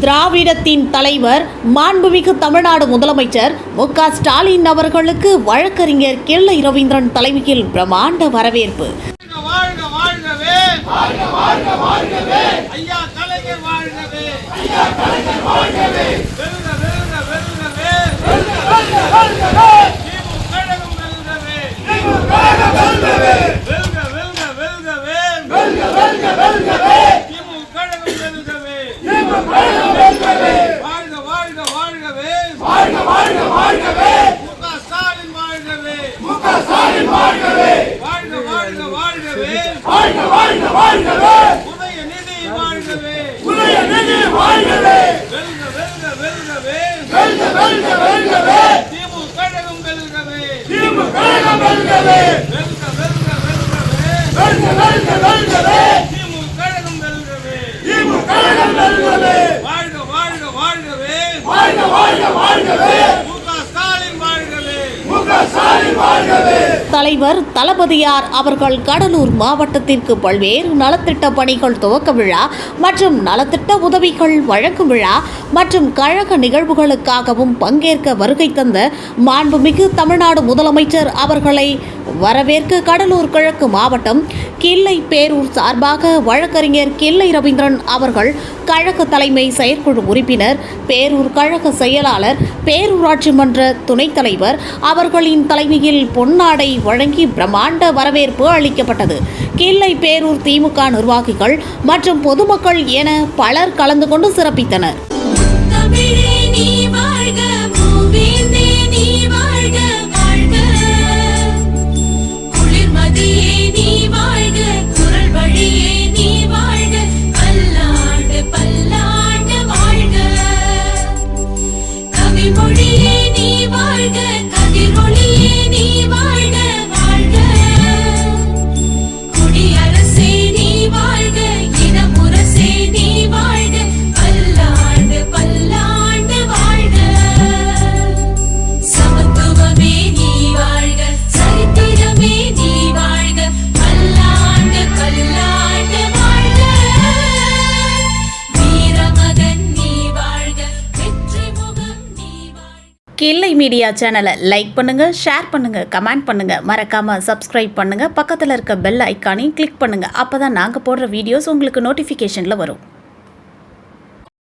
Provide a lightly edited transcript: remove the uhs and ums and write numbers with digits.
திராவிடத்தின் தலைவர் மாண்புமிகு தமிழ்நாடு முதலமைச்சர் மு.க. ஸ்டாலின் அவர்களுக்கு வழக்கறிஞர் கிள்ளை ரவீந்திரன் தலைமையில் பிரம்மாண்ட வரவேற்பு. தலைவர் தளபதியார் அவர்கள் கடலூர் மாவட்டத்திற்கு பல்வேறு நலத்திட்ட பணிகள் துவக்க விழா மற்றும் நலத்திட்ட உதவிகள் வழங்கும் விழா மற்றும் கழக நிகழ்வுகளுக்காகவும் பங்கேற்க வருகை தந்த மாண்புமிகு தமிழ்நாடு முதலமைச்சர் அவர்களை வரவேற்க கடலூர் கிழக்கு மாவட்டம் கிள்ளை பேரூர் சார்பாக வழக்கறிஞர் கிள்ளை ரவீந்திரன் அவர்கள் கழக தலைமை செயற்குழு உறுப்பினர், பேரூர் கழக செயலாளர், பேரூராட்சி மன்ற துணைத் தலைவர் அவர்களின் தலைமையில் பொன்னாடை வழங்கி பிரம்மாண்ட வரவேற்பு அளிக்கப்பட்டது. கிள்ளை பேரூர் திமுக நிர்வாகிகள் மற்றும் பொதுமக்கள் என பலர் கலந்து கொண்டு சிறப்பித்தனர். கிள்ளை மீடியா சேனலை லைக் பண்ணுங்க, ஷேர் பண்ணுங்க, கமெண்ட் பண்ணுங்க, மறக்காம சப்ஸ்கிரைப் பண்ணுங்க, பக்கத்தில் இருக்க பெல் ஐக்கானையும் கிளிக் பண்ணுங்க. அப்பதான் நாங்க போடுற வீடியோஸ் உங்களுக்கு நோட்டிஃபிகேஷன்ல வரும்.